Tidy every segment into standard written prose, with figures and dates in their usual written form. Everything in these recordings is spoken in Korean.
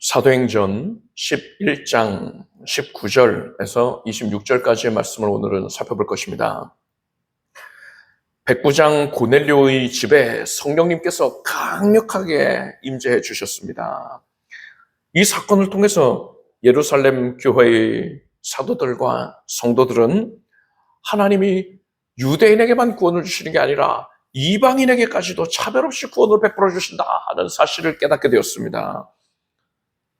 사도행전 11장 19절에서 26절까지의 말씀을 오늘은 살펴볼 것입니다. 백부장 고넬료의 집에 성령님께서 강력하게 임재해 주셨습니다. 이 사건을 통해서 예루살렘 교회의 사도들과 성도들은 하나님이 유대인에게만 구원을 주시는 게 아니라 이방인에게까지도 차별 없이 구원을 베풀어 주신다 하는 사실을 깨닫게 되었습니다.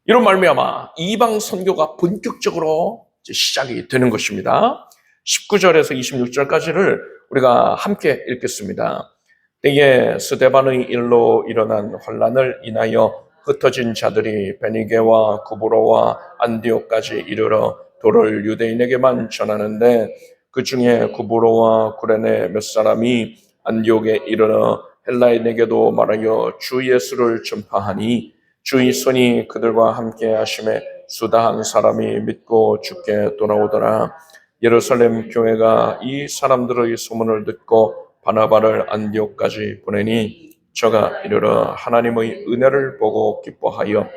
이런 말미암아 이방 선교가 본격적으로 시작이 되는 것입니다. 19절에서 26절까지를 우리가 함께 읽겠습니다. 때에 스데반의 일로 일어난 환란을 인하여 흩어진 자들이 베니게와 구브로와 안디옥까지 이르러 도를 유대인에게만 전하는데 그 중에 구브로와 구레네 몇 사람이 안디옥에 이르러 헬라인에게도 말하여 주 예수를 전파하니 주의 손이 그들과 함께 하심에 수다한 사람이 믿고 주께 돌아오더라. 예루살렘 교회가 이 사람들의 소문을 듣고 바나바를 안디옥까지 보내니 저가 이르러 하나님의 은혜를 보고 기뻐하여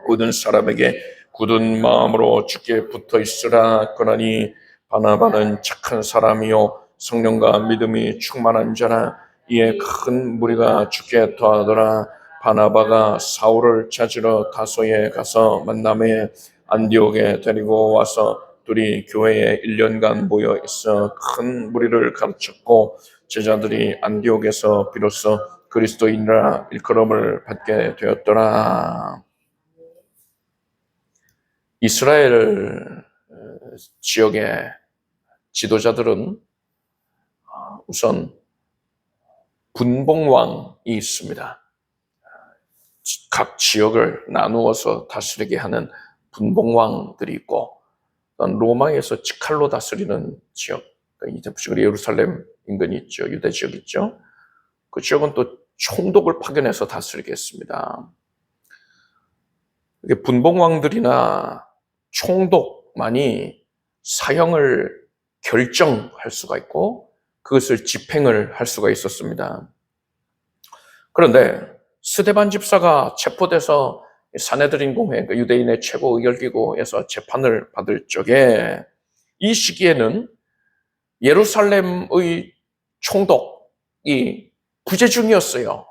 굳은 사람에게 굳은 마음으로 주께 붙어 있으라 그러니 바나바는 착한 사람이요 성령과 믿음이 충만한 자라. 이에 큰 무리가 주께 더하더라. 바나바가 사울을 찾으러 다소에 가서 만남에 안디옥에 데리고 와서 둘이 교회에 1년간 모여 있어 큰 무리를 가르쳤고 제자들이 안디옥에서 비로소 그리스도인이라 일컬음을 받게 되었더라. 이스라엘 지역의 지도자들은 우선 분봉왕이 있습니다. 각 지역을 나누어서 다스리게 하는 분봉왕들이 있고 로마에서 직할로 다스리는 지역, 대표적으로 예루살렘 인근이 있죠. 유대 지역 있죠. 그 지역은 또 총독을 파견해서 다스리게 했습니다. 분봉왕들이나 총독만이 사형을 결정할 수가 있고 그것을 집행을 할 수가 있었습니다. 그런데 스데반 집사가 체포돼서 사네드린 공회, 유대인의 최고 의결기구에서 재판을 받을 적에 이 시기에는 예루살렘의 총독이 구제 중이었어요.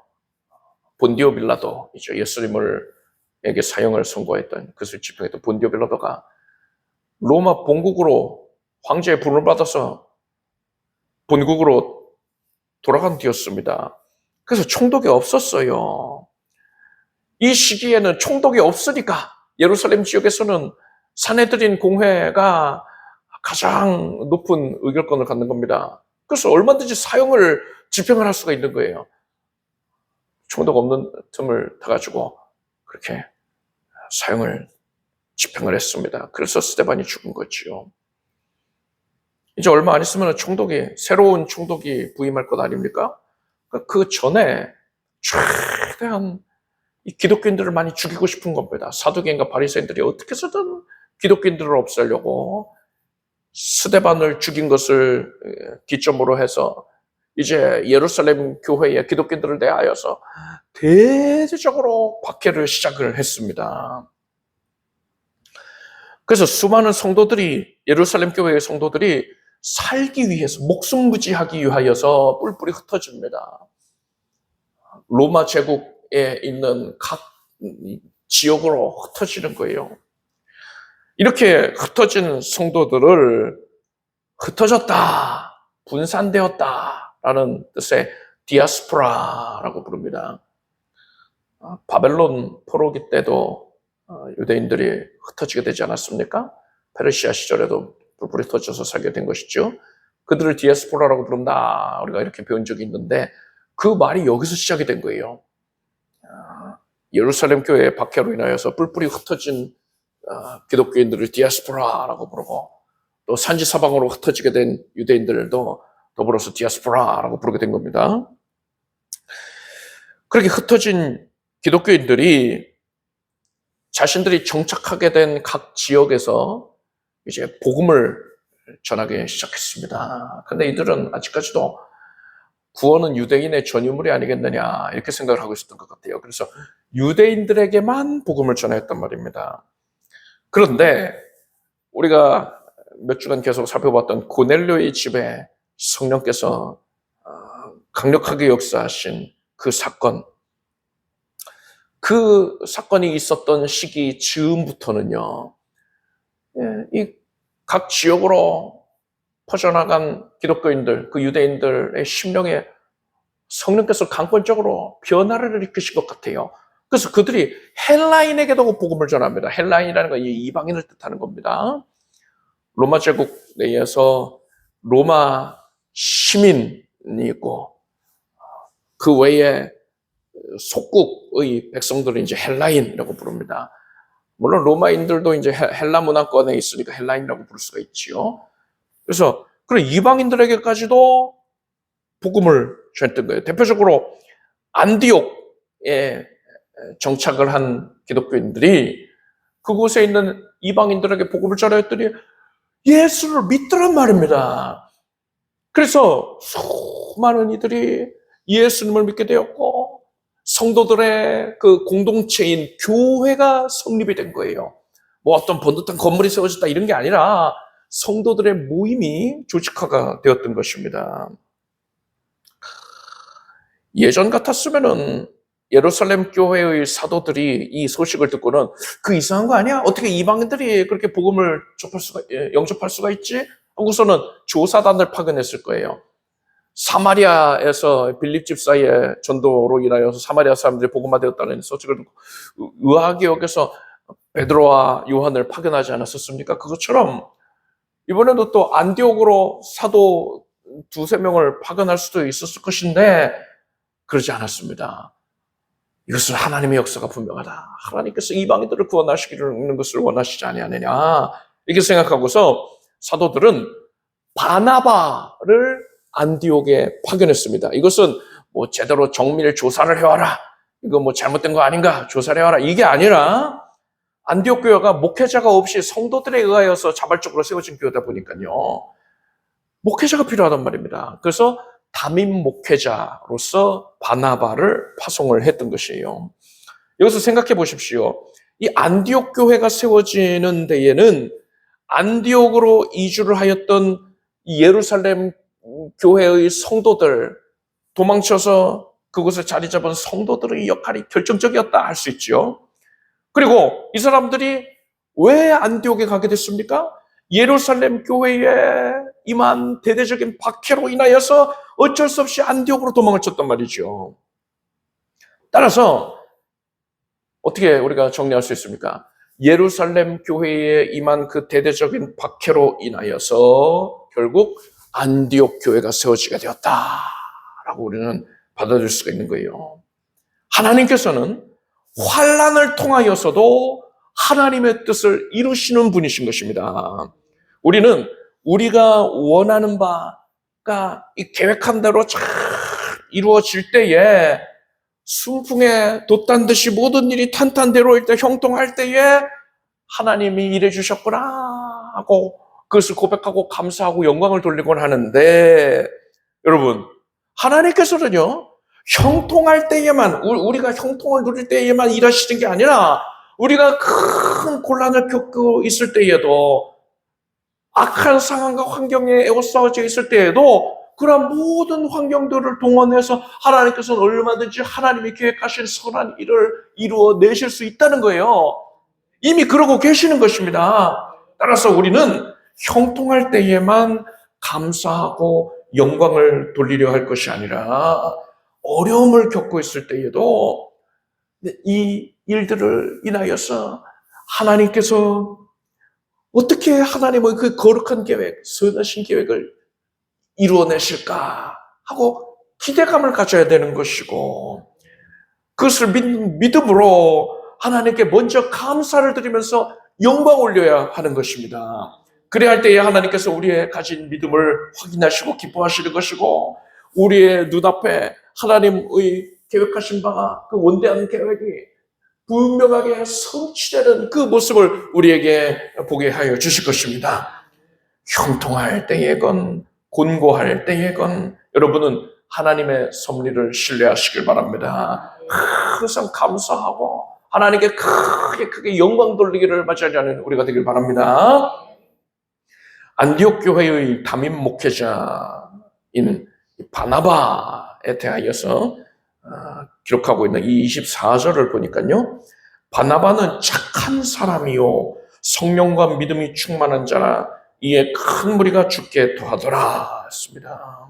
본디오 빌라도이죠. 예수님에게 사형을 선고했던, 그것을 집행했던 본디오 빌라도가 로마 본국으로 황제의 부름을 받아서 본국으로 돌아간 뒤였습니다. 그래서 총독이 없었어요. 이 시기에는 총독이 없으니까 예루살렘 지역에서는 사네드린 공회가 가장 높은 의결권을 갖는 겁니다. 그래서 얼마든지 사형을 집행을 할 수가 있는 거예요. 총독 없는 틈을 타가지고 그렇게 사형을 집행을 했습니다. 그래서 스데반이 죽은 거지요. 이제 얼마 안 있으면 새로운 총독이 부임할 것 아닙니까? 그 전에 최대한 이 기독교인들을 많이 죽이고 싶은 겁니다. 사두개인과 바리새인들이 어떻게 해서든 기독교인들을 없애려고 스데반을 죽인 것을 기점으로 해서 이제 예루살렘 교회에 기독교인들을 대하여서 대대적으로 박해를 시작을 했습니다. 그래서 수많은 성도들이, 예루살렘 교회의 성도들이 살기 위해서, 목숨 부지하기 위하여서 뿔뿔이 흩어집니다. 로마 제국에 있는 각 지역으로 흩어지는 거예요. 이렇게 흩어진 성도들을 흩어졌다, 분산되었다라는 뜻의 디아스포라라고 부릅니다. 바벨론 포로기 때도 유대인들이 흩어지게 되지 않았습니까? 페르시아 시절에도 뿔뿔이 흩어져서 살게 된 것이죠. 그들을 디아스포라라고 부른다. 우리가 이렇게 배운 적이 있는데 그 말이 여기서 시작이 된 거예요. 예루살렘 교회의 박해로 인하여서 뿔뿔이 흩어진 기독교인들을 디아스포라라고 부르고 또 산지사방으로 흩어지게 된 유대인들도 더불어서 디아스포라라고 부르게 된 겁니다. 그렇게 흩어진 기독교인들이 자신들이 정착하게 된 각 지역에서 이제 복음을 전하기 시작했습니다. 그런데 이들은 아직까지도 구원은 유대인의 전유물이 아니겠느냐 이렇게 생각을 하고 있었던 것 같아요. 그래서 유대인들에게만 복음을 전했단 말입니다. 그런데 우리가 몇 주간 계속 살펴봤던 고넬료의 집에 성령께서 강력하게 역사하신 그 사건이 있었던 시기 즈음부터는요, 이 각 지역으로 퍼져나간 기독교인들, 그 유대인들의 심령에 성령께서 강권적으로 변화를 일으키신 것 같아요. 그래서 그들이 헬라인에게도 복음을 전합니다. 헬라인이라는 건 이방인을 뜻하는 겁니다. 로마 제국 내에서 로마 시민이 있고 그 외에 속국의 백성들은 이제 헬라인이라고 부릅니다. 물론 로마인들도 이제 헬라 문화권에 있으니까 헬라인이라고 부를 수가 있지요. 그래서 이방인들에게까지도 복음을 전했던 거예요. 대표적으로 안디옥에 정착을 한 기독교인들이 그곳에 있는 이방인들에게 복음을 전했더니 예수를 믿더란 말입니다. 그래서 수많은 이들이 예수님을 믿게 되었고 성도들의 그 공동체인 교회가 성립이 된 거예요. 뭐 어떤 번듯한 건물이 세워졌다 이런 게 아니라 성도들의 모임이 조직화가 되었던 것입니다. 예전 같았으면은 예루살렘 교회의 사도들이 이 소식을 듣고는 그 이상한 거 아니야? 어떻게 이방인들이 그렇게 복음을 영접할 수가 있지? 하고서는 조사단을 파견했을 거예요. 사마리아에서 빌립 집사의 전도로 인하여서 사마리아 사람들이 복음화 되었다는 소식을 듣고 의아하게 여겨서 베드로와 요한을 파견하지 않았었습니까? 그것처럼 이번에도 또 안디옥으로 사도 두세 명을 파견할 수도 있었을 것인데 그러지 않았습니다. 이것은 하나님의 역사가 분명하다. 하나님께서 이방인들을 구원하시기는 것을 원하시지 아니하느냐 이렇게 생각하고서 사도들은 바나바를 안디옥에 파견했습니다. 이것은 뭐 제대로 정밀 조사를 해와라. 이거 뭐 잘못된 거 아닌가? 조사를 해와라. 이게 아니라 안디옥 교회가 목회자가 없이 성도들에 의하여서 자발적으로 세워진 교회다 보니까요. 목회자가 필요하단 말입니다. 그래서 담임 목회자로서 바나바를 파송을 했던 것이에요. 여기서 생각해 보십시오. 이 안디옥 교회가 세워지는 데에는 안디옥으로 이주를 하였던 예루살렘 교회의 성도들, 도망쳐서 그곳에 자리 잡은 성도들의 역할이 결정적이었다 할 수 있죠. 그리고 이 사람들이 왜 안디옥에 가게 됐습니까? 예루살렘 교회에 임한 대대적인 박해로 인하여서 어쩔 수 없이 안디옥으로 도망을 쳤단 말이죠. 따라서 어떻게 우리가 정리할 수 있습니까? 예루살렘 교회에 임한 그 대대적인 박해로 인하여서 결국 안디옥 교회가 세워지게 되었다라고 우리는 받아들일 수가 있는 거예요. 하나님께서는 환난을 통하여서도 하나님의 뜻을 이루시는 분이신 것입니다. 우리는 우리가 원하는 바가 이 계획한 대로 잘 이루어질 때에 순풍에 돛단 듯이 모든 일이 탄탄대로일 때 형통할 때에 하나님이 일해 주셨구나 하고 그것을 고백하고 감사하고 영광을 돌리곤 하는데 여러분 하나님께서는요 형통할 때에만 우리가 형통을 누릴 때에만 일하시는 게 아니라 우리가 큰 곤란을 겪고 있을 때에도 악한 상황과 환경에 에워싸워져 있을 때에도 그런 모든 환경들을 동원해서 하나님께서는 얼마든지 하나님이 계획하신 선한 일을 이루어내실 수 있다는 거예요. 이미 그러고 계시는 것입니다. 따라서 우리는 형통할 때에만 감사하고 영광을 돌리려 할 것이 아니라 어려움을 겪고 있을 때에도 이 일들을 인하여서 하나님께서 어떻게 하나님의 그 거룩한 계획, 선하신 계획을 이루어내실까 하고 기대감을 가져야 되는 것이고 그것을 믿음으로 하나님께 먼저 감사를 드리면서 영광 올려야 하는 것입니다. 그래야 할 때에 하나님께서 우리의 가진 믿음을 확인하시고 기뻐하시는 것이고 우리의 눈앞에 하나님의 계획하신 바가 그 원대한 계획이 분명하게 성취되는 그 모습을 우리에게 보게 하여 주실 것입니다. 형통할 때에건 곤고할 때에건 여러분은 하나님의 섭리를 신뢰하시길 바랍니다. 항상 감사하고 하나님께 크게 영광 돌리기를 맞이하는 우리가 되길 바랍니다. 안디옥 교회의 담임 목회자인 바나바에 대하여서 기록하고 있는 이 24절을 보니까요, 바나바는 착한 사람이요 성령과 믿음이 충만한 자라 이에 큰 무리가 죽게 더하더라 했습니다.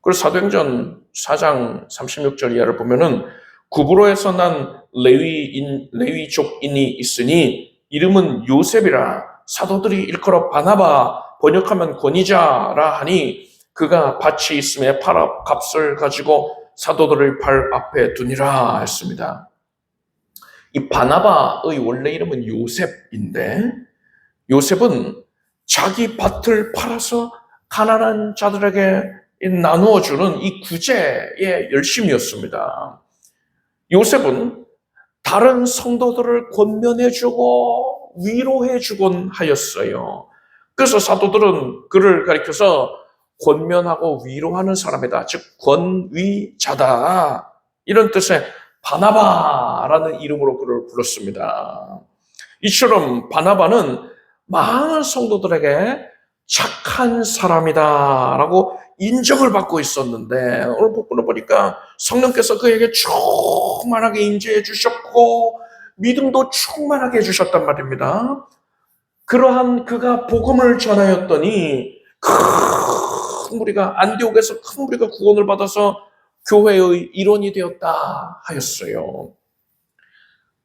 그리고 사도행전 4장 36절 이하를 보면은 구브로에서 난 레위족인이 있으니 이름은 요셉이라 사도들이 일컬어 바나바 번역하면 권위자라 하니 그가 밭이 있음에 팔아 값을 가지고 사도들의 발 앞에 두니라 했습니다. 이 바나바의 원래 이름은 요셉인데 요셉은 자기 밭을 팔아서 가난한 자들에게 나누어주는 이 구제의 열심이었습니다. 요셉은 다른 성도들을 권면해주고 위로해주곤 하였어요. 그래서 사도들은 그를 가리켜서 권면하고 위로하는 사람이다, 즉 권위자다, 이런 뜻의 바나바라는 이름으로 그를 불렀습니다. 이처럼 바나바는 많은 성도들에게 착한 사람이다라고 인정을 받고 있었는데 오늘 본문을 보니까 성령께서 그에게 충만하게 인재해 주셨고 믿음도 충만하게 해주셨단 말입니다. 그러한 그가 복음을 전하였더니 큰 무리가, 안디옥에서 큰 무리가 구원을 받아서 교회의 일원이 되었다 하였어요.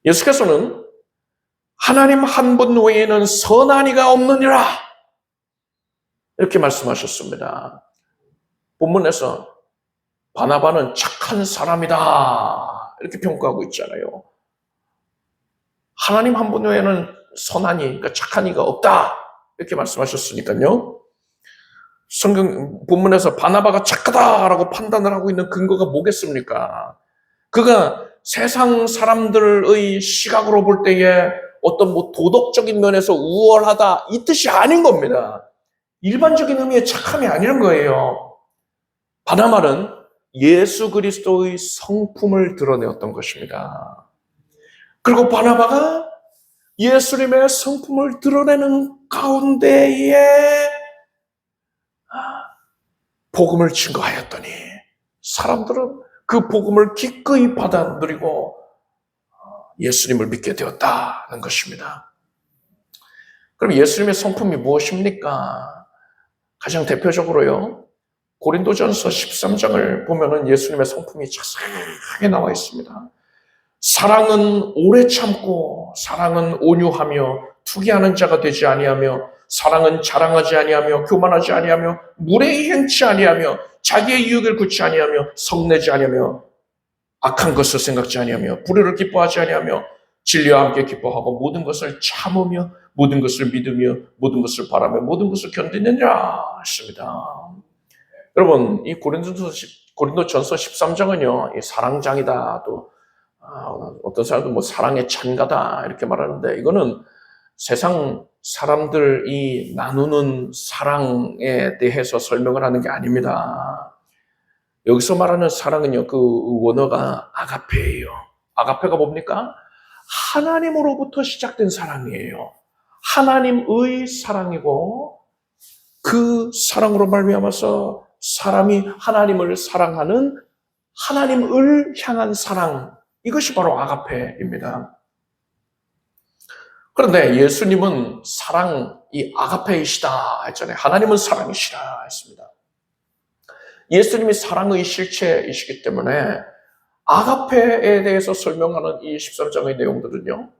예수께서는 하나님 한 분 외에는 선한 이가 없느니라 이렇게 말씀하셨습니다. 본문에서 바나바는 착한 사람이다 이렇게 평가하고 있잖아요. 하나님 한 분 외에는 선한 이, 그러니까 착한 이가 없다 이렇게 말씀하셨으니까요. 성경 본문에서 바나바가 착하다라고 판단을 하고 있는 근거가 뭐겠습니까? 그가 세상 사람들의 시각으로 볼 때에 어떤 도덕적인 면에서 우월하다 이 뜻이 아닌 겁니다. 일반적인 의미의 착함이 아니란 거예요. 바나바는 예수 그리스도의 성품을 드러내었던 것입니다. 그리고 바나바가 예수님의 성품을 드러내는 가운데에 복음을 증거하였더니 사람들은 그 복음을 기꺼이 받아들이고 예수님을 믿게 되었다는 것입니다. 그럼 예수님의 성품이 무엇입니까? 가장 대표적으로요, 고린도전서 13장을 보면은 예수님의 성품이 자세하게 나와 있습니다. 사랑은 오래 참고, 사랑은 온유하며, 투기하는 자가 되지 아니하며, 사랑은 자랑하지 아니하며, 교만하지 아니하며, 무례히 행치 아니하며, 자기의 이익을 굳지 아니하며, 성내지 아니하며, 악한 것을 생각지 아니하며, 불의를 기뻐하지 아니하며, 진리와 함께 기뻐하고, 모든 것을 참으며, 모든 것을 믿으며, 모든 것을 바라며, 모든 것을 견디느니라 했습니다. 여러분, 이 고린도전서 13장은요, 이 사랑장이다, 또 어떤 사람도 사랑의 찬가다 이렇게 말하는데, 이거는 세상 사람들이 나누는 사랑에 대해서 설명을 하는 게 아닙니다. 여기서 말하는 사랑은요, 그 원어가 아가페예요. 아가페가 뭡니까? 하나님으로부터 시작된 사랑이에요. 하나님의 사랑이고, 그 사랑으로 말미암아서 사람이 하나님을 사랑하는, 하나님을 향한 사랑, 이것이 바로 아가페입니다. 그런데 예수님은 사랑이 아가페이시다 했잖아요. 하나님은 사랑이시다 했습니다. 예수님이 사랑의 실체이시기 때문에 아가페에 대해서 설명하는 이 13장의 내용들은요,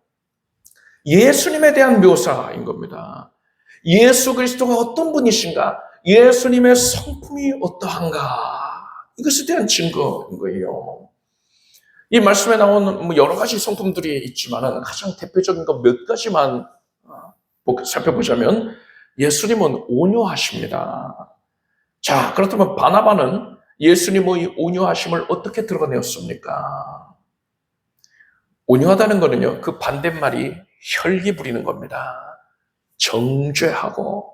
예수님에 대한 묘사인 겁니다. 예수 그리스도가 어떤 분이신가, 예수님의 성품이 어떠한가, 이것에 대한 증거인 거예요. 이 말씀에 나오는 여러 가지 성품들이 있지만 가장 대표적인 것 몇 가지만 살펴보자면, 예수님은 온유하십니다. 자, 그렇다면 바나바는 예수님의 온유하심을 어떻게 드러내었습니까? 온유하다는 것은요, 그 반대말이 혈기 부리는 겁니다. 정죄하고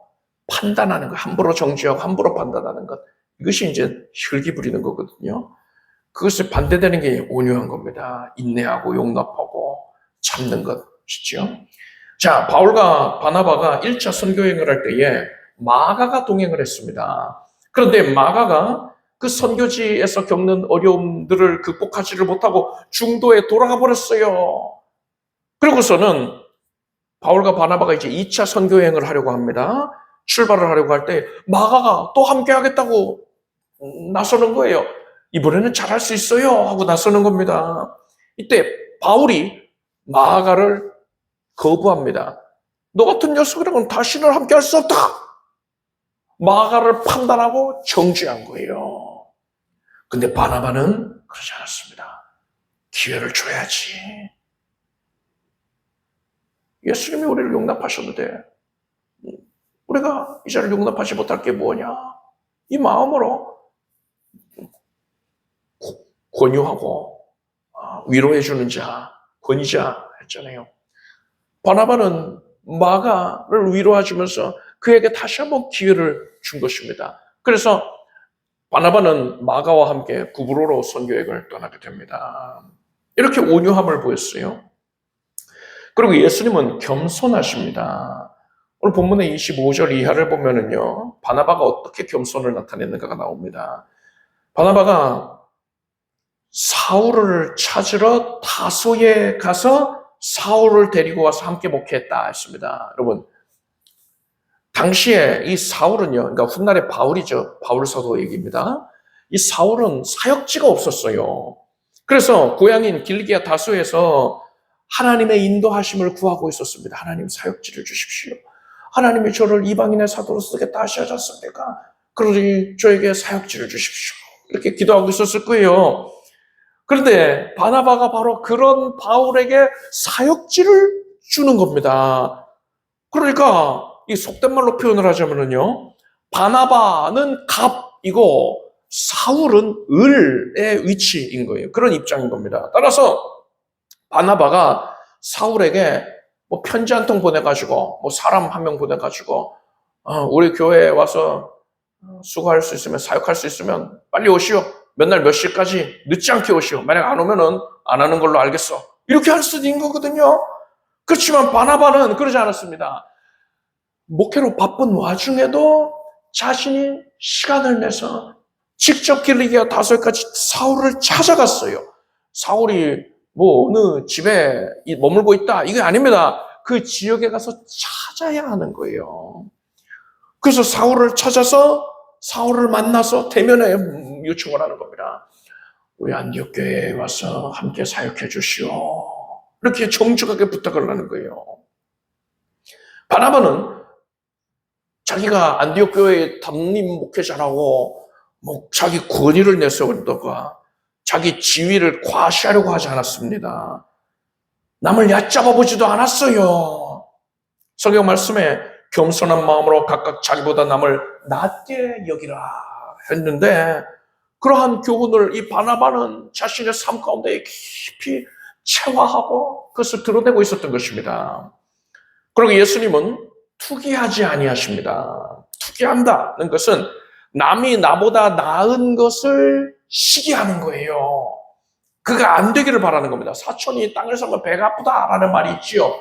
판단하는 것, 함부로 정죄하고 함부로 판단하는 것, 이것이 이제 혈기 부리는 거거든요. 그것에 반대되는 게 온유한 겁니다. 인내하고 용납하고 참는 것이죠. 자, 바울과 바나바가 1차 선교행을 할 때에 마가가 동행을 했습니다. 그런데 마가가 그 선교지에서 겪는 어려움들을 극복하지를 못하고 중도에 돌아가 버렸어요. 그리고서는 바울과 바나바가 이제 2차 선교행을 하려고 합니다. 출발을 하려고 할 때 마가가 또 함께 하겠다고 나서는 거예요. 이번에는 잘할 수 있어요 하고 나서는 겁니다. 이때 바울이 마가를 거부합니다. 너 같은 녀석이랑은 다시는 함께 할 수 없다. 마가를 판단하고 정죄한 거예요. 근데 바나바는 그러지 않았습니다. 기회를 줘야지. 예수님이 우리를 용납하셨는데 우리가 이 자를 용납하지 못할 게 뭐냐? 이 마음으로 권유하고 위로해주는 자, 권위자 했잖아요. 바나바는 마가를 위로해주면서 그에게 다시 한번 기회를 준 것입니다. 그래서 바나바는 마가와 함께 구브로로 선교행을 떠나게 됩니다. 이렇게 온유함을 보였어요. 그리고 예수님은 겸손하십니다. 오늘 본문의 25절 이하를 보면은요, 바나바가 어떻게 겸손을 나타냈는가가 나옵니다. 바나바가 사울을 찾으러 다소에 가서 사울을 데리고 와서 함께 목회했다 했습니다. 여러분, 당시에 이 사울은요, 그러니까 훗날의 바울이죠. 바울 사도 얘기입니다. 이 사울은 사역지가 없었어요. 그래서 고향인 길리기아 다소에서 하나님의 인도하심을 구하고 있었습니다. 하나님 사역지를 주십시오. 하나님이 저를 이방인의 사도로 쓰겠다 하시지 않습니까? 그러니 저에게 사역지를 주십시오. 이렇게 기도하고 있었을 거예요. 그런데 바나바가 바로 그런 바울에게 사역지를 주는 겁니다. 그러니까 이 속된 말로 표현을 하자면요, 바나바는 갑이고 사울은 을의 위치인 거예요. 그런 입장인 겁니다. 따라서 바나바가 사울에게 뭐 편지 한 통 보내가지고 뭐 사람 한 명 보내가지고 우리 교회에 와서 수고할 수 있으면, 사역할 수 있으면 빨리 오시오. 몇 날 몇 시까지 늦지 않게 오시오. 만약 안 오면은 안 하는 걸로 알겠어. 이렇게 할 수도 있는 거거든요. 그렇지만 바나바는 그러지 않았습니다. 목회로 바쁜 와중에도 자신이 시간을 내서 직접 길리기아 다소에까지 사울을 찾아갔어요. 사울이 뭐 어느 집에 머물고 있다, 이게 아닙니다. 그 지역에 가서 찾아야 하는 거예요. 그래서 사울을 찾아서 사울을 만나서 대면에 요청을 하는 겁니다. 우리 안디옥 교회에 와서 함께 사역해 주시오. 이렇게 정중하게 부탁을 하는 거예요. 바나바는 자기가 안디옥 교회의 담임 목회자라고 뭐 자기 권위를 내세우다가 자기 지위를 과시하려고 하지 않았습니다. 남을 얕잡아 보지도 않았어요. 성경 말씀에 겸손한 마음으로 각각 자기보다 남을 낮게 여기라 했는데, 그러한 교훈을 이 바나바는 자신의 삶 가운데 깊이 체화하고 그것을 드러내고 있었던 것입니다. 그리고 예수님은 투기하지 아니하십니다. 투기한다는 것은 남이 나보다 나은 것을 시기하는 거예요. 그가 안 되기를 바라는 겁니다. 사촌이 땅을 사면 배가 아프다라는 말이 있지요.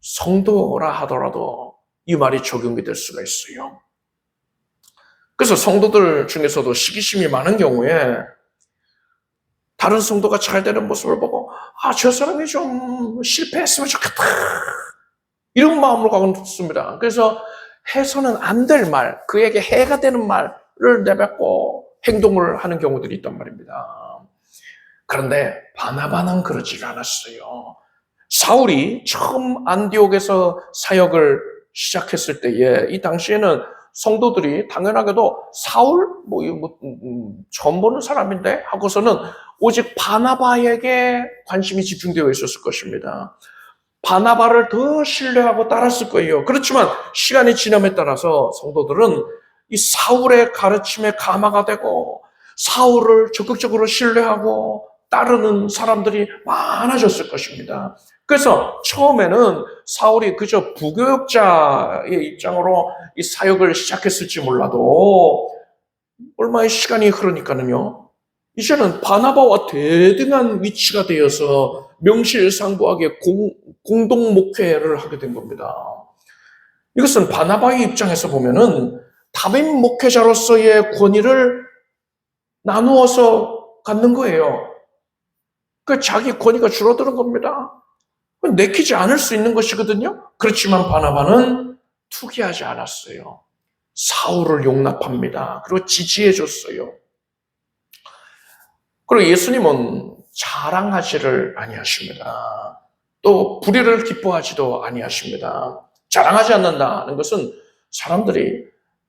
성도라 하더라도 이 말이 적용이 될 수가 있어요. 그래서 성도들 중에서도 시기심이 많은 경우에 다른 성도가 잘 되는 모습을 보고 저 사람이 좀 실패했으면 좋겠다, 이런 마음으로 가곤 좋습니다. 그래서 해서는 안 될 말, 그에게 해가 되는 말을 내뱉고 행동을 하는 경우들이 있단 말입니다. 그런데 바나바는 그러지 않았어요. 사울이 처음 안디옥에서 사역을 시작했을 때에 이 당시에는 성도들이 당연하게도 사울 처음 보는 사람인데 하고서는 오직 바나바에게 관심이 집중되어 있었을 것입니다. 바나바를 더 신뢰하고 따랐을 거예요. 그렇지만 시간이 지남에 따라서 성도들은 이 사울의 가르침에 감화가 되고 사울을 적극적으로 신뢰하고 따르는 사람들이 많아졌을 것입니다. 그래서 처음에는 사울이 그저 부교역자의 입장으로 이 사역을 시작했을지 몰라도 얼마의 시간이 흐르니까는요, 이제는 바나바와 대등한 위치가 되어서 명실상부하게 공동 목회를 하게 된 겁니다. 이것은 바나바의 입장에서 보면은 담임 목회자로서의 권위를 나누어서 갖는 거예요. 그 자기 권위가 줄어드는 겁니다. 내키지 않을 수 있는 것이거든요. 그렇지만 바나바는 투기하지 않았어요. 사울을 용납합니다. 그리고 지지해 줬어요. 그리고 예수님은 자랑하지를 아니하십니다. 또 불의를 기뻐하지도 아니하십니다. 자랑하지 않는다는 것은 사람들이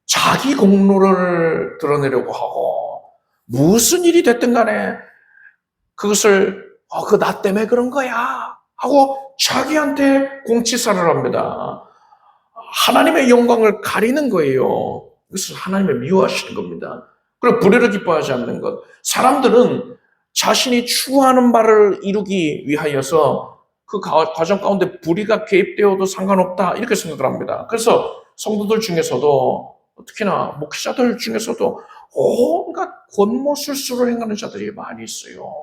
자기 공로를 드러내려고 하고 무슨 일이 됐든 간에 그것을 그 나 때문에 그런 거야 하고 자기한테 공치사를 합니다. 하나님의 영광을 가리는 거예요. 그것을 하나님의 미워하시는 겁니다. 그리고 불의를 기뻐하지 않는 것. 사람들은 자신이 추구하는 바를 이루기 위하여서 그 과정 가운데 불의가 개입되어도 상관없다 이렇게 생각을 합니다. 그래서 성도들 중에서도 특히나 목사들 중에서도 온갖 권모술수를 행하는 자들이 많이 있어요.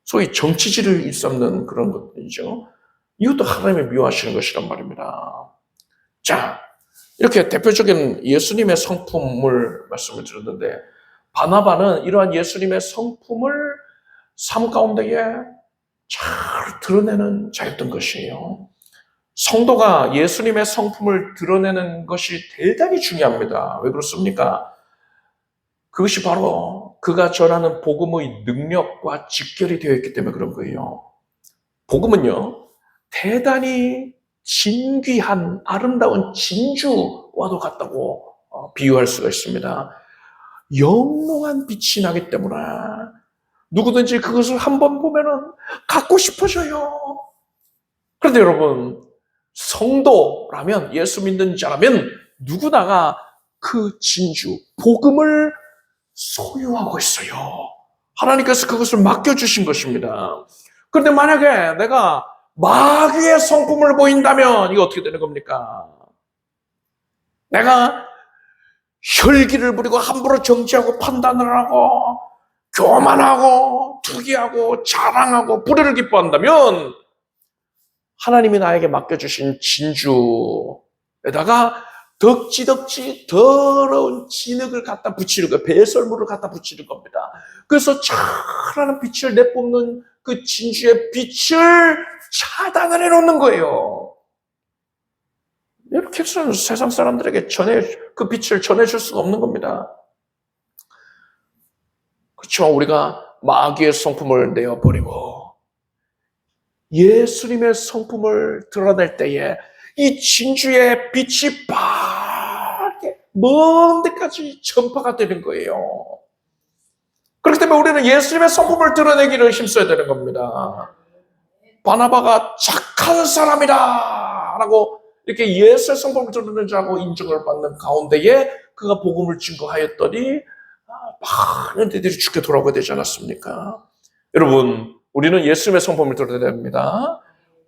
소위 정치질을 일삼는 그런 것들이죠. 이것도 하나님의 미워하시는 것이란 말입니다. 자, 이렇게 대표적인 예수님의 성품을 말씀을 드렸는데 바나바는 이러한 예수님의 성품을 삶 가운데에 잘 드러내는 자였던 것이에요. 성도가 예수님의 성품을 드러내는 것이 대단히 중요합니다. 왜 그렇습니까? 그것이 바로 그가 전하는 복음의 능력과 직결이 되어 있기 때문에 그런 거예요. 복음은요, 대단히 진귀한 아름다운 진주와도 같다고 비유할 수가 있습니다. 영롱한 빛이 나기 때문에 누구든지 그것을 한번 보면은 갖고 싶어져요. 그런데 여러분, 성도라면, 예수 믿는 자라면 누구나가 그 진주, 복음을 소유하고 있어요. 하나님께서 그것을 맡겨주신 것입니다. 그런데 만약에 내가 마귀의 성품을 보인다면 이거 어떻게 되는 겁니까? 내가 혈기를 부리고 함부로 정죄하고 판단을 하고 교만하고 투기하고 자랑하고 불의를 기뻐한다면 하나님이 나에게 맡겨주신 진주에다가 덕지덕지 더러운 진흙을 갖다 붙이는 거예요. 배설물을 갖다 붙이는 겁니다. 그래서 찬란한 빛을 내뿜는 그 진주의 빛을 차단을 해놓는 거예요. 이렇게 해서는 세상 사람들에게 그 빛을 전해줄 수가 없는 겁니다. 그렇죠. 우리가 마귀의 성품을 내어버리고 예수님의 성품을 드러낼 때에 이 진주의 빛이 밝게 먼 데까지 전파가 되는 거예요. 그렇기 때문에 우리는 예수님의 성품을 드러내기를 힘써야 되는 겁니다. 바나바가 착한 사람이다 라고 이렇게 예수의 성품을 드러내는 자고 인정을 받는 가운데에 그가 복음을 증거하였더니 많은 이들이 죽게 돌아오게 되지 않았습니까? 여러분, 우리는 예수님의 성품을 드러내야 됩니다.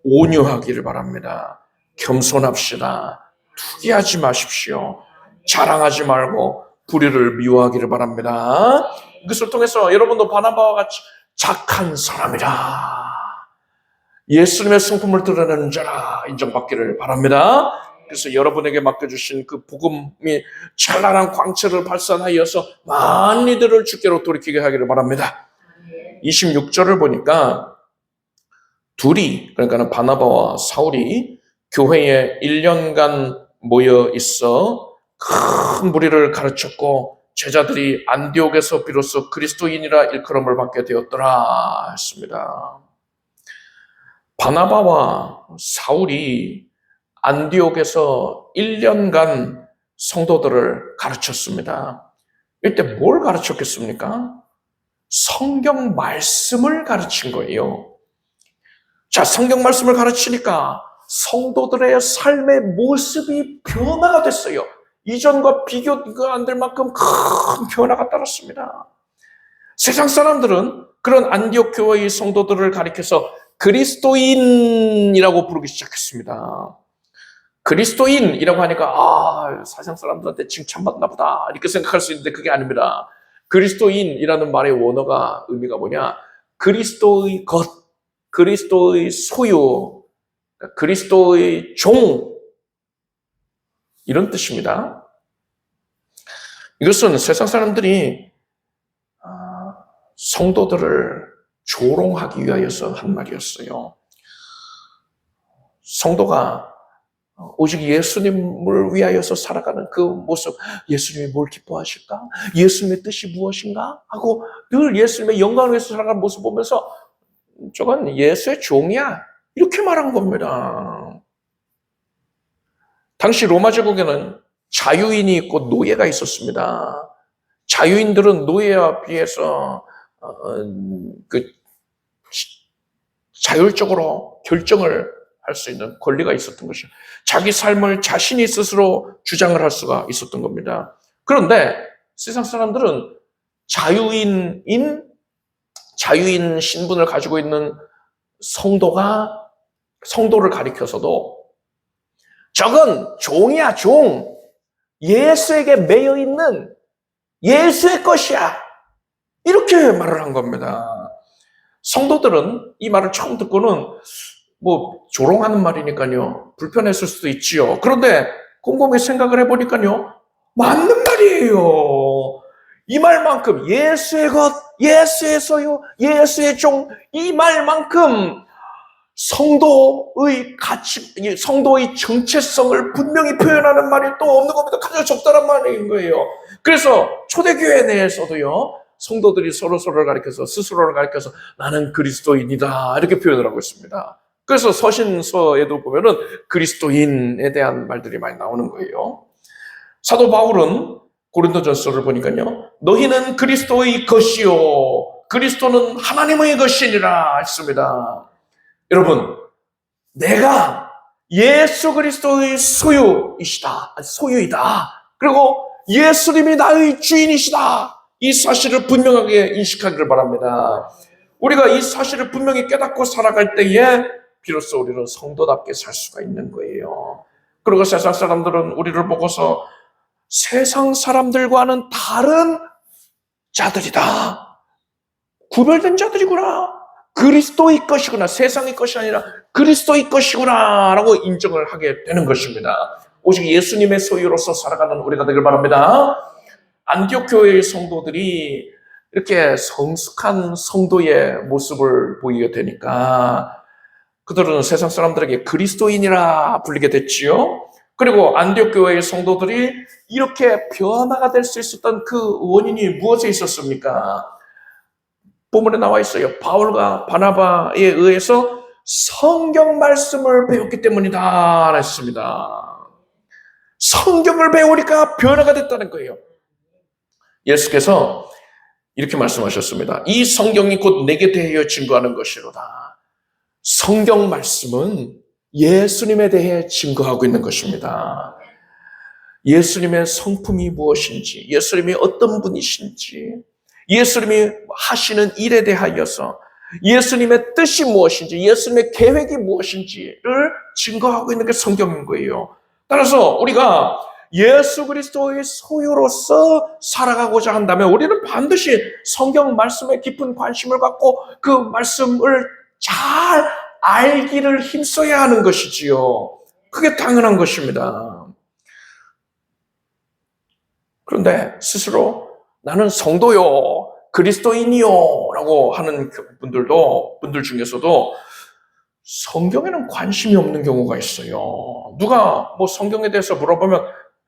온유하기를 바랍니다. 겸손합시다. 투기하지 마십시오. 자랑하지 말고 불의를 미워하기를 바랍니다. 이것을 통해서 여러분도 바나바와 같이 착한 사람이라, 예수님의 성품을 드러내는 자라 인정받기를 바랍니다. 그래서 여러분에게 맡겨주신 그 복음이 찬란한 광채를 발산하여서 많은 이들을 주께로 돌이키게 하기를 바랍니다. 26절을 보니까 둘이, 그러니까 바나바와 사울이 교회에 1년간 모여 있어 큰 무리를 가르쳤고 제자들이 안디옥에서 비로소 그리스도인이라 일컬음을 받게 되었더라 했습니다. 바나바와 사울이 안디옥에서 1년간 성도들을 가르쳤습니다. 이때 뭘 가르쳤겠습니까? 성경 말씀을 가르친 거예요. 자, 성경 말씀을 가르치니까 성도들의 삶의 모습이 변화가 됐어요. 이전과 비교가 안 될 만큼 큰 변화가 따랐습니다. 세상 사람들은 그런 안디옥 교회의 성도들을 가리켜서 그리스도인이라고 부르기 시작했습니다. 그리스도인이라고 하니까 세상 사람들한테 칭찬받나 보다 이렇게 생각할 수 있는데 그게 아닙니다. 그리스도인이라는 말의 원어가 의미가 뭐냐? 그리스도의 것, 그리스도의 소유, 그리스도의 종 이런 뜻입니다. 이것은 세상 사람들이 성도들을 조롱하기 위하여서 한 말이었어요. 성도가 오직 예수님을 위하여서 살아가는 그 모습, 예수님이 뭘 기뻐하실까? 예수님의 뜻이 무엇인가? 하고 늘 예수님의 영광을 위해서 살아가는 모습 보면서 저건 예수의 종이야. 이렇게 말한 겁니다. 당시 로마 제국에는 자유인이 있고 노예가 있었습니다. 자유인들은 노예와 비해서 자율적으로 결정을 할 수 있는 권리가 있었던 것이죠. 자기 삶을 자신이 스스로 주장을 할 수가 있었던 겁니다. 그런데 세상 사람들은 자유인 신분을 가지고 있는 성도를 가리켜서도 저건 종이야, 종. 예수에게 매여 있는 예수의 것이야. 이렇게 말을 한 겁니다. 성도들은 이 말을 처음 듣고는 조롱하는 말이니까요. 불편했을 수도 있지요. 그런데 곰곰이 생각을 해보니까요. 맞는 말이에요. 이 말만큼 예수의 것, 예수의 소유, 예수의 종, 이 말만큼 성도의 가치, 성도의 정체성을 분명히 표현하는 말이 또 없는 겁니다. 가장 적절한 말인 거예요. 그래서 초대교회 내에서도요. 성도들이 서로를 가리켜서 스스로를 가리켜서 나는 그리스도인이다 이렇게 표현을 하고 있습니다. 그래서 서신서에도 보면은 그리스도인에 대한 말들이 많이 나오는 거예요. 사도 바울은 고린도전서를 보니까요. 너희는 그리스도의 것이요 그리스도는 하나님의 것이니라 했습니다. 여러분, 내가 예수 그리스도의 소유이다. 그리고 예수님이 나의 주인이시다. 이 사실을 분명하게 인식하기를 바랍니다. 우리가 이 사실을 분명히 깨닫고 살아갈 때에 비로소 우리는 성도답게 살 수가 있는 거예요. 그리고 세상 사람들은 우리를 보고서 세상 사람들과는 다른 자들이다. 구별된 자들이구나. 그리스도의 것이구나. 세상의 것이 아니라 그리스도의 것이구나 라고 인정을 하게 되는 것입니다. 오직 예수님의 소유로서 살아가는 우리가 되길 바랍니다. 안디옥 교회의 성도들이 이렇게 성숙한 성도의 모습을 보이게 되니까 그들은 세상 사람들에게 그리스도인이라 불리게 됐지요. 그리고 안디옥 교회의 성도들이 이렇게 변화가 될 수 있었던 그 원인이 무엇에 있었습니까? 본문에 나와 있어요. 바울과 바나바에 의해서 성경 말씀을 배웠기 때문이다 했습니다. 성경을 배우니까 변화가 됐다는 거예요. 예수께서 이렇게 말씀하셨습니다. 이 성경이 곧 내게 대하여 증거하는 것이로다. 성경 말씀은 예수님에 대해 증거하고 있는 것입니다. 예수님의 성품이 무엇인지, 예수님이 어떤 분이신지, 예수님이 하시는 일에 대하여서 예수님의 뜻이 무엇인지, 예수님의 계획이 무엇인지를 증거하고 있는 게 성경인 거예요. 따라서 우리가 예수 그리스도의 소유로서 살아가고자 한다면 우리는 반드시 성경 말씀에 깊은 관심을 갖고 그 말씀을 잘 알기를 힘써야 하는 것이지요. 그게 당연한 것입니다. 그런데 스스로 나는 성도요, 그리스도인이요 라고 하는 분들 중에서도 성경에는 관심이 없는 경우가 있어요. 누가 성경에 대해서 물어보면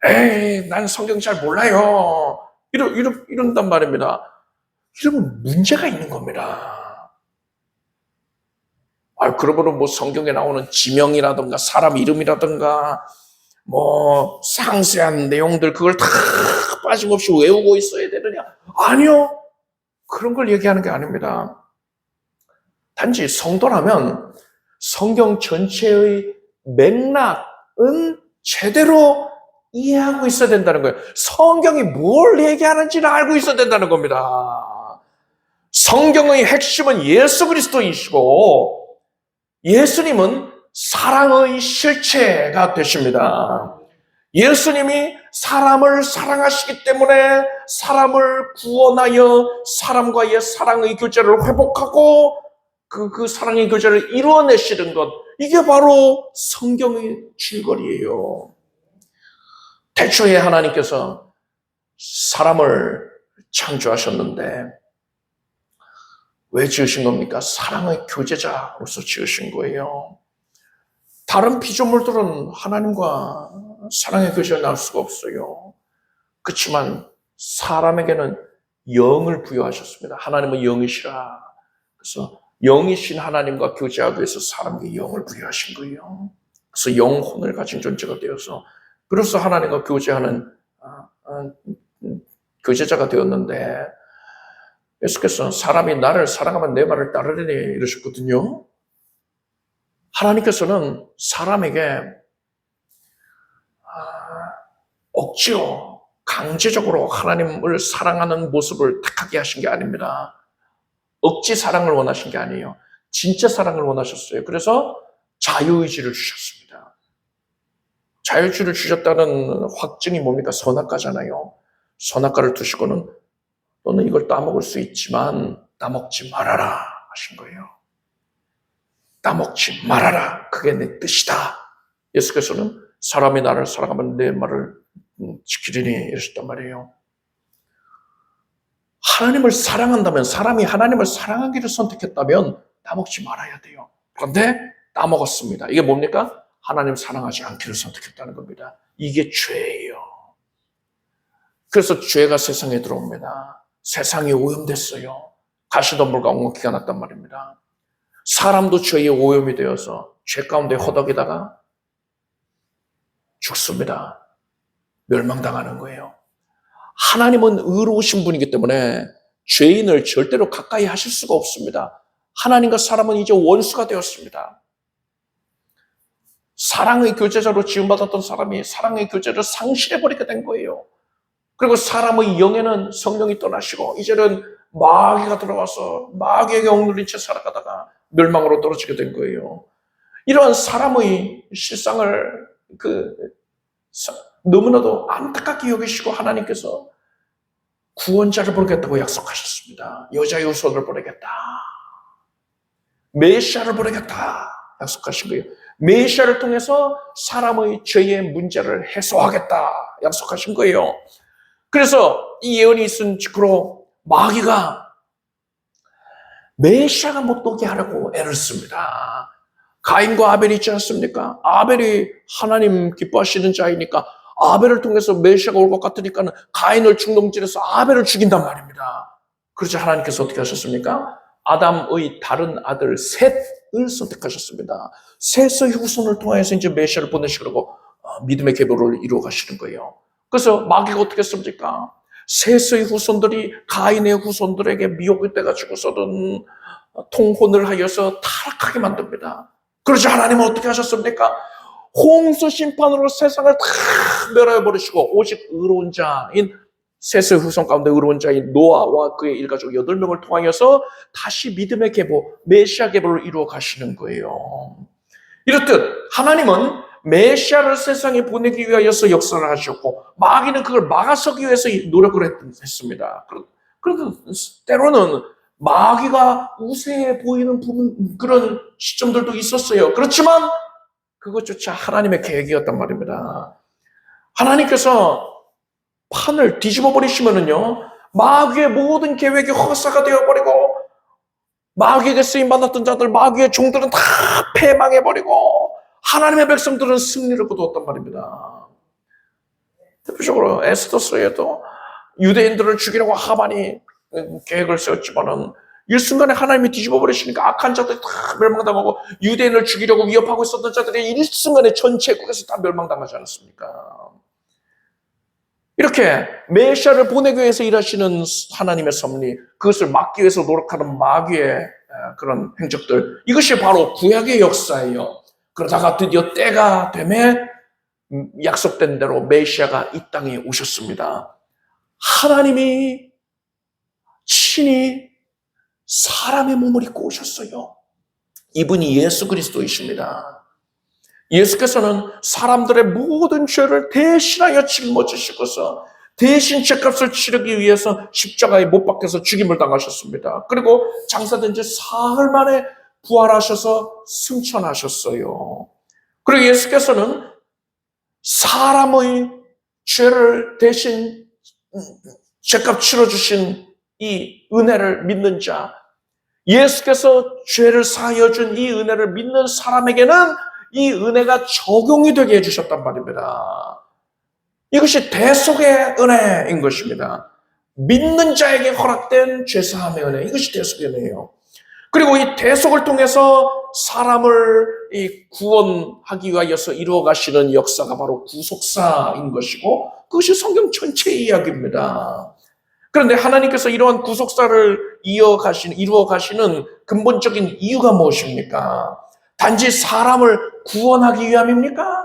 에이, 난 성경 잘 몰라요. 이런단 말입니다. 이러면 문제가 있는 겁니다. 그러면은 성경에 나오는 지명이라든가 사람 이름이라든가 상세한 내용들 그걸 다 빠짐없이 외우고 있어야 되느냐? 아니요. 그런 걸 얘기하는 게 아닙니다. 단지 성도라면 성경 전체의 맥락은 제대로 이해하고 있어야 된다는 거예요. 성경이 뭘 얘기하는지를 알고 있어야 된다는 겁니다. 성경의 핵심은 예수 그리스도이시고 예수님은 사랑의 실체가 되십니다. 예수님이 사람을 사랑하시기 때문에 사람을 구원하여 사람과의 사랑의 교제를 회복하고 그 사랑의 교제를 이루어내시는 것, 이게 바로 성경의 줄거리예요. 태초에 하나님께서 사람을 창조하셨는데 왜 지으신 겁니까? 사랑의 교제자로서 지으신 거예요. 다른 피조물들은 하나님과 사랑의 교제를 나눌 수가 없어요. 그렇지만 사람에게는 영을 부여하셨습니다. 하나님은 영이시라. 그래서 영이신 하나님과 교제하기 위해서 사람에게 영을 부여하신 거예요. 그래서 영혼을 가진 존재가 되어서 그래서 하나님과 교제하는 교제자가 되었는데, 예수께서 사람이 나를 사랑하면 내 말을 따르리니 이러셨거든요. 하나님께서는 사람에게 억지로 강제적으로 하나님을 사랑하는 모습을 택하게 하신 게 아닙니다. 억지 사랑을 원하신 게 아니에요. 진짜 사랑을 원하셨어요. 그래서 자유의지를 주셨습니다. 자유의지를 주셨다는 확증이 뭡니까? 선악과잖아요. 선악과를 두시고는 너는 이걸 따먹을 수 있지만 따먹지 말아라 하신 거예요. 따먹지 말아라. 그게 내 뜻이다. 예수께서는 사람이 나를 사랑하면 내 말을 지키리니 이러셨단 말이에요. 하나님을 사랑한다면, 사람이 하나님을 사랑하기를 선택했다면 따먹지 말아야 돼요. 그런데 따먹었습니다. 이게 뭡니까? 하나님 사랑하지 않기를 선택했다는 겁니다. 이게 죄예요. 그래서 죄가 세상에 들어옵니다. 세상이 오염됐어요. 가시덤불과 엉겅퀴가 났단 말입니다. 사람도 죄의 오염이 되어서 죄 가운데 허덕이다가 죽습니다. 멸망당하는 거예요. 하나님은 의로우신 분이기 때문에 죄인을 절대로 가까이 하실 수가 없습니다. 하나님과 사람은 이제 원수가 되었습니다. 사랑의 교제자로 지음받았던 사람이 사랑의 교제를 상실해버리게 된 거예요. 그리고 사람의 영에는 성령이 떠나시고 이제는 마귀가 들어와서 마귀에게 억눌린 채 살아가다가 멸망으로 떨어지게 된 거예요. 이러한 사람의 실상을 너무나도 안타깝게 여기시고 하나님께서 구원자를 보내겠다고 약속하셨습니다. 여자의 후손을 보내겠다. 메시아를 보내겠다 약속하신 거예요. 메시아를 통해서 사람의 죄의 문제를 해소하겠다 약속하신 거예요. 그래서 이 예언이 있은 직후로 마귀가 메시아가 못 오게 하려고 애를 씁니다. 가인과 아벨이 있지 않습니까? 아벨이 하나님 기뻐하시는 자이니까 아벨을 통해서 메시아가 올 것 같으니까 가인을 중동질해서 아벨을 죽인단 말입니다. 그러자 하나님께서 어떻게 하셨습니까? 아담의 다른 아들 셋을 선택하셨습니다. 셋의 후손을 통해서 이제 메시아를 보내시려고 믿음의 계보를 이루어 가시는 거예요. 그래서 마귀가 어떻게 했습니까? 셋의 후손들이 가인의 후손들에게 미혹이 돼가지고서는 통혼을 하여서 타락하게 만듭니다. 그러자 하나님은 어떻게 하셨습니까? 홍수 심판으로 세상을 다 멸해버리시고 오직 의로운 자인 셋의 후손 가운데 의로운 자인 노아와 그의 일가족 8명을 통하여서 다시 믿음의 계보, 메시아 계보를 이루어 가시는 거예요. 이렇듯 하나님은 메시아를 세상에 보내기 위하여서 역사를 하셨고 마귀는 그걸 막아서기 위해서 노력을 했습니다. 그런데 때로는 마귀가 우세해 보이는 부분, 그런 시점들도 있었어요. 그렇지만 그것조차 하나님의 계획이었단 말입니다. 하나님께서 판을 뒤집어 버리시면은요, 마귀의 모든 계획이 헛사가 되어버리고 마귀에게 쓰임받았던 자들, 마귀의 종들은 다 패망해버리고 하나님의 백성들은 승리를 거두었단 말입니다. 대표적으로 에스더서에도 유대인들을 죽이려고 하만이 계획을 세웠지만은 일순간에 하나님이 뒤집어 버리시니까 악한 자들이 다 멸망당하고 유대인을 죽이려고 위협하고 있었던 자들이 일순간에 전체국에서 다 멸망당하지 않았습니까? 이렇게 메시아를 보내기 위해서 일하시는 하나님의 섭리, 그것을 막기 위해서 노력하는 마귀의 그런 행적들, 이것이 바로 구약의 역사예요. 그러다가 드디어 때가 되매 약속된 대로 메시아가 이 땅에 오셨습니다. 하나님이 친히 사람의 몸을 입고 오셨어요. 이분이 예수 그리스도이십니다. 예수께서는 사람들의 모든 죄를 대신하여 짊어지시고서 대신 죄값을 치르기 위해서 십자가에 못 박혀서 죽임을 당하셨습니다. 그리고 장사된 지 사흘 만에 부활하셔서 승천하셨어요. 그리고 예수께서는 사람의 죄를 대신 죄값 치러주신 이 은혜를 믿는 자, 예수께서 죄를 사하여 준 이 은혜를 믿는 사람에게는 이 은혜가 적용이 되게 해주셨단 말입니다. 이것이 대속의 은혜인 것입니다. 믿는 자에게 허락된 죄사함의 은혜, 이것이 대속의 은혜예요. 그리고 이 대속을 통해서 사람을 구원하기 위하여서 이루어 가시는 역사가 바로 구속사인 것이고, 그것이 성경 전체의 이야기입니다. 그런데 하나님께서 이러한 구속사를 이루어 가시는 근본적인 이유가 무엇입니까? 단지 사람을 구원하기 위함입니까?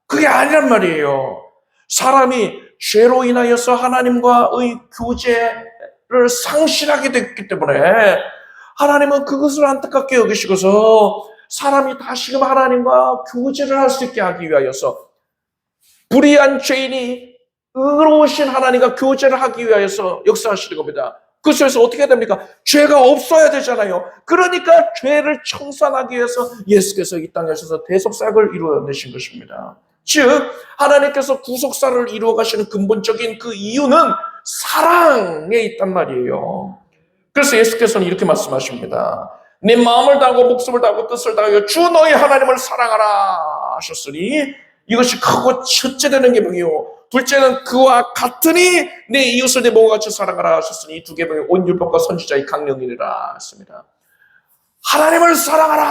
그게 아니란 말이에요. 사람이 죄로 인하여서 하나님과의 교제를 상실하게 됐기 때문에 하나님은 그것을 안타깝게 여기시고서 사람이 다시금 하나님과 교제를 할 수 있게 하기 위하여서, 불의한 죄인이 의로우신 하나님과 교제를 하기 위하여서 역사하시는 겁니다. 그래서 어떻게 해야 됩니까? 죄가 없어야 되잖아요. 그러니까 죄를 청산하기 위해서 예수께서 이 땅에 오셔서 대속사역을 이루어내신 것입니다. 즉 하나님께서 구속사를 이루어 가시는 근본적인 그 이유는 사랑에 있단 말이에요. 그래서 예수께서는 이렇게 말씀하십니다. 내 마음을 다하고 목숨을 다하고 뜻을 다하여 주 너희 하나님을 사랑하라 하셨으니 이것이 크고 첫째 되는 계명이요, 둘째는 그와 같으니 내 이웃을 내 몸과 같이 사랑하라 하셨으니 두 계명이 온 율법과 선지자의 강령이니라 했습니다. 하나님을 사랑하라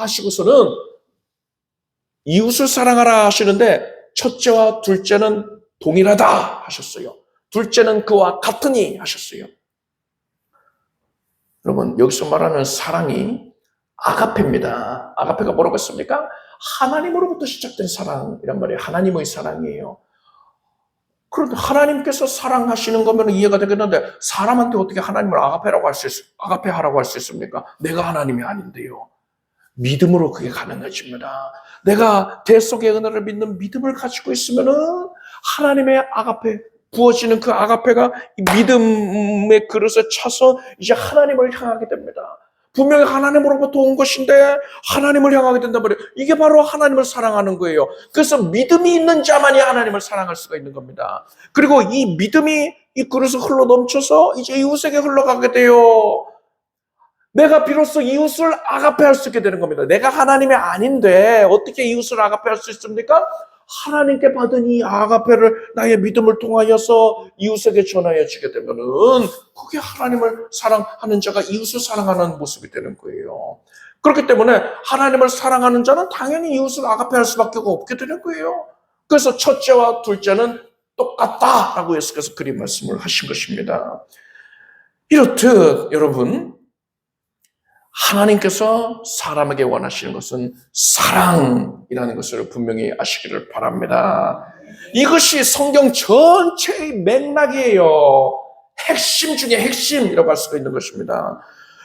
하시고서는 이웃을 사랑하라 하시는데 첫째와 둘째는 동일하다 하셨어요. 둘째는 그와 같으니 하셨어요. 여러분, 여기서 말하는 사랑이 아가페입니다. 아가페가 뭐라고 했습니까? 하나님으로부터 시작된 사랑이란 말이에요. 하나님의 사랑이에요. 그런데 하나님께서 사랑하시는 거면 이해가 되겠는데 사람한테 어떻게 하나님을 아가페하라고 할 수 있습니까? 내가 하나님이 아닌데요. 믿음으로 그게 가능해집니다. 내가 대속의 은혜를 믿는 믿음을 가지고 있으면은 하나님의 아가페, 부어지는 그 아가페가 믿음의 그릇에 차서 이제 하나님을 향하게 됩니다. 분명히 하나님으로부터 온 것인데 하나님을 향하게 된단 말이에요. 이게 바로 하나님을 사랑하는 거예요. 그래서 믿음이 있는 자만이 하나님을 사랑할 수가 있는 겁니다. 그리고 이 믿음이 이 그릇에 흘러 넘쳐서 이제 이웃에게 흘러가게 돼요. 내가 비로소 이웃을 아가페할 수 있게 되는 겁니다. 내가 하나님이 아닌데 어떻게 이웃을 아가페할 수 있습니까? 하나님께 받은 이 아가페를 나의 믿음을 통하여서 이웃에게 전하여 주게 되면은 그게 하나님을 사랑하는 자가 이웃을 사랑하는 모습이 되는 거예요. 그렇기 때문에 하나님을 사랑하는 자는 당연히 이웃을 아가페할 수밖에 없게 되는 거예요. 그래서 첫째와 둘째는 똑같다라고 예수께서 그리 말씀을 하신 것입니다. 이렇듯 여러분, 하나님께서 사람에게 원하시는 것은 사랑이라는 것을 분명히 아시기를 바랍니다. 이것이 성경 전체의 맥락이에요. 핵심 중에 핵심이라고 할 수가 있는 것입니다.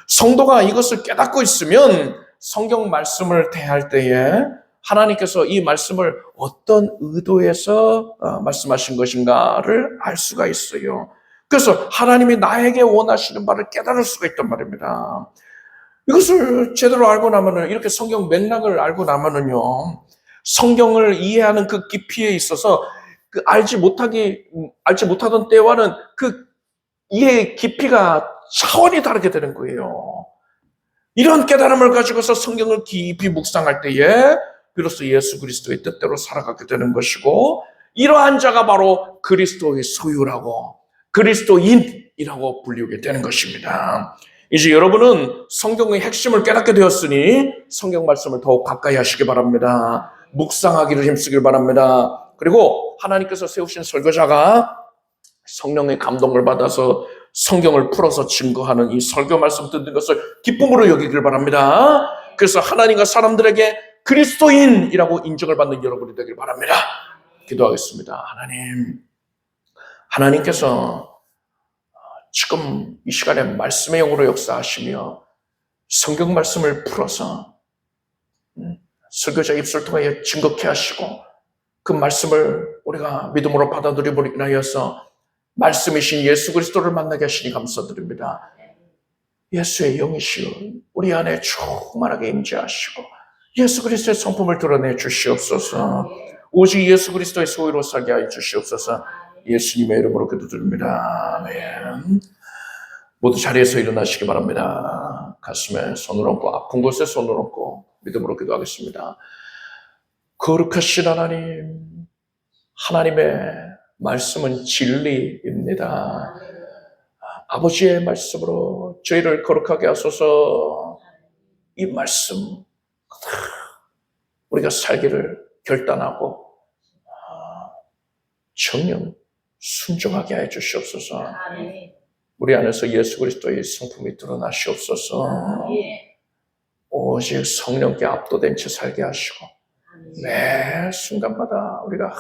성도가 이것을 깨닫고 있으면 성경 말씀을 대할 때에 하나님께서 이 말씀을 어떤 의도에서 말씀하신 것인가를 알 수가 있어요. 그래서 하나님이 나에게 원하시는 바를 깨달을 수가 있단 말입니다. 이것을 제대로 알고 나면은, 이렇게 성경 맥락을 알고 나면은요, 성경을 이해하는 그 깊이에 있어서 그 알지 못하던 때와는 그 이해의 깊이가 차원이 다르게 되는 거예요. 이런 깨달음을 가지고서 성경을 깊이 묵상할 때에 비로소 예수 그리스도의 뜻대로 살아가게 되는 것이고, 이러한 자가 바로 그리스도의 소유라고, 그리스도인이라고 불리우게 되는 것입니다. 이제 여러분은 성경의 핵심을 깨닫게 되었으니 성경 말씀을 더욱 가까이 하시기 바랍니다. 묵상하기를 힘쓰길 바랍니다. 그리고 하나님께서 세우신 설교자가 성령의 감동을 받아서 성경을 풀어서 증거하는 이 설교 말씀 듣는 것을 기쁨으로 여기길 바랍니다. 그래서 하나님과 사람들에게 그리스도인이라고 인정을 받는 여러분이 되길 바랍니다. 기도하겠습니다. 하나님께서 지금 이 시간에 말씀의 영으로 역사하시며 성경 말씀을 풀어서 설교자 입술 통하여 증거케 하시고 그 말씀을 우리가 믿음으로 받아들이므로 인하여서 말씀이신 예수 그리스도를 만나게 하시니 감사드립니다. 예수의 영이시여 우리 안에 충만하게 임재하시고 예수 그리스도의 성품을 드러내 주시옵소서. 오직 예수 그리스도의 소유로 살게 하여 주시옵소서. 예수님의 이름으로 기도드립니다. 아멘. 모두 자리에서 일어나시기 바랍니다. 가슴에 손을 얹고 아픈 곳에 손을 얹고 믿음으로 기도하겠습니다. 거룩하신 하나님, 하나님의 말씀은 진리입니다. 아버지의 말씀으로 저희를 거룩하게 하소서. 이 말씀 우리가 살기를 결단하고 정령 순종하게 해 주시옵소서. 우리 안에서 예수 그리스도의 성품이 드러나시옵소서. 오직 성령께 압도된 채 살게 하시고 매 순간마다 우리가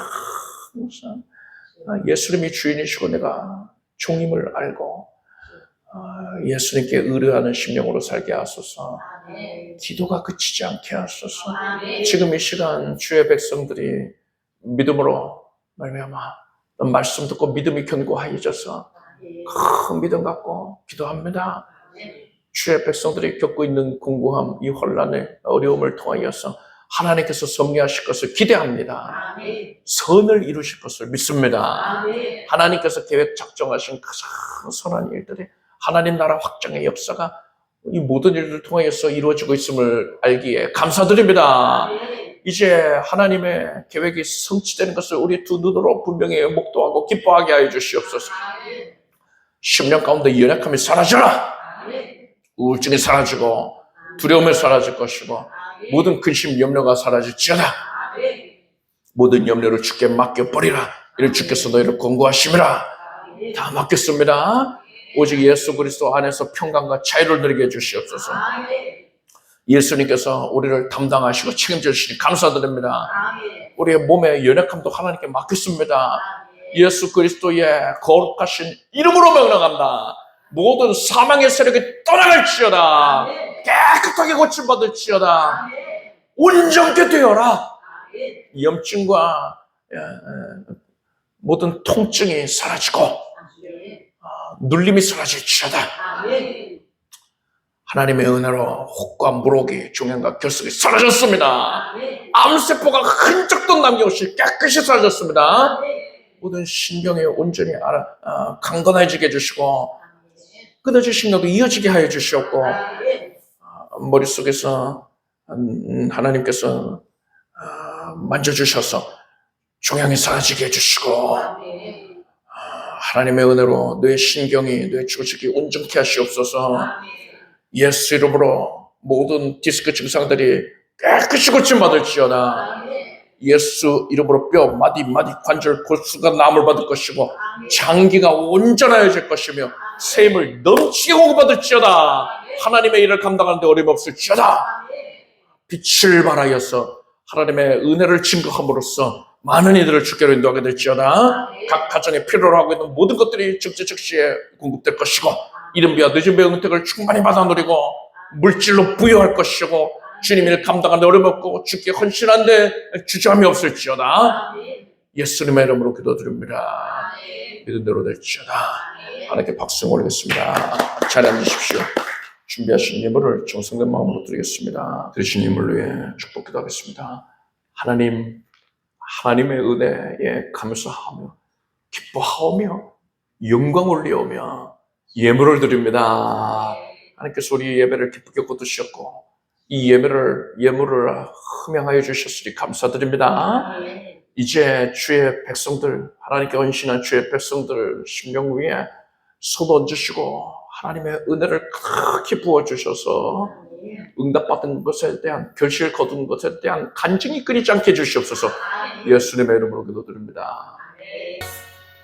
항상 예수님이 주인이시고 내가 종임을 알고 예수님께 의뢰하는 심령으로 살게 하소서. 기도가 그치지 않게 하소서. 지금 이 시간 주의 백성들이 믿음으로 말미암아 말씀 듣고 믿음이 견고하여져서 큰 믿음 갖고 기도합니다. 주의 백성들이 겪고 있는 공고함, 이 혼란의 어려움을 통하여서 하나님께서 섭리하실 것을 기대합니다. 선을 이루실 것을 믿습니다. 하나님께서 계획 작정하신 가장 선한 일들이 하나님 나라 확장의 역사가 이 모든 일들을 통하여서 이루어지고 있음을 알기에 감사드립니다. 이제 하나님의 계획이 성취되는 것을 우리 두 눈으로 분명히 목도하고 기뻐하게 하여 주시옵소서. 심령 가운데 연약함이 사라져라. 우울증이 사라지고 두려움이 사라질 것이고 모든 근심 염려가 사라질지어다. 모든 염려를 주께 맡겨버리라. 이를 주께서 너희를 권고하심이라. 다 맡겼습니다. 오직 예수 그리스도 안에서 평강과 자유를 누리게 해주시옵소서. 예수님께서 우리를 담당하시고 책임져 주시니 감사드립니다. 우리의 몸의 연약함도 하나님께 맡겼습니다. 예수 그리스도의 거룩하신 이름으로 명령합니다. 모든 사망의 세력이 떠나갈지어다. 깨끗하게 고침받을지어다. 온전케 되어라. 염증과 모든 통증이 사라지고 눌림이 사라질지어다. 하나님의 은혜로 혹과 물혹이 종양과 결석이 사라졌습니다. 암세포가 흔적도 남김없이 깨끗이 사라졌습니다. 모든 신경이 온전히 강건해지게 해주시고 끊어진 신경도 이어지게 하여 주시옵고 머릿속에서 하나님께서 만져주셔서 종양이 사라지게 해주시고 하나님의 은혜로 뇌 신경이 뇌 조직이 온전케 하시옵소서. 예수 이름으로 모든 디스크 증상들이 깨끗이 고침받을지어다. 예수 이름으로 뼈, 마디, 관절, 골수가 나음을 받을 것이고 장기가 온전하여질 것이며 샘을 넘치게 공급받을지어다. 하나님의 일을 감당하는데 어림없을지어다. 빛을 발하여서 하나님의 은혜를 증거함으로써 많은 이들을 주께로 인도하게 될지어다. 각 가정에 필요로 하고 있는 모든 것들이 적재적시에 공급될 것이고 이른 비와 늦은 비의 은택을 충만히 받아 누리고 물질로 부여할 것이고 주님 일을 감당하는데 어림없고 주께 헌신한데 주저함이 없을지어다. 예수님의 이름으로 기도드립니다. 믿은 대로 될지어다. 하나님께 박수 올리겠습니다. 자리에 앉으십시오. 준비하신 예물을 정성된 마음으로 드리겠습니다. 드리신 예물을 위해 축복 기도하겠습니다. 하나님, 하나님의 은혜에 감사하며 기뻐하며 영광 올리오며 예물을 드립니다. 하나님께서 우리 예배를 기쁘게 거두셨고 이 예물을 흠양하여 주셨으니 감사드립니다. 이제 주의 백성들, 하나님께 헌신한 주의 백성들 심령 위에 손 얹으시고 하나님의 은혜를 크게 부어주셔서 응답받은 것에 대한 결실을 거둔 것에 대한 간증이 끊이지 않게 해주시옵소서. 예수님의 이름으로 기도드립니다.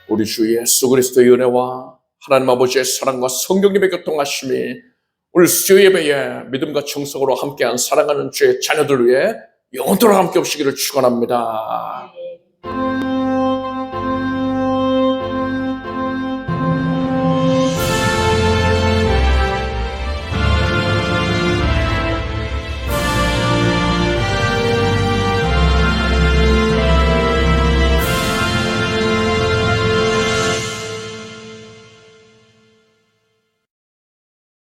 우리 주 예수 그리스도의 은혜와 하나님 아버지의 사랑과 성령님의 교통하심이 오늘 수요 예배에 믿음과 정성으로 함께한 사랑하는 주의 자녀들 위해 영원토록 함께 없시기를 축원합니다.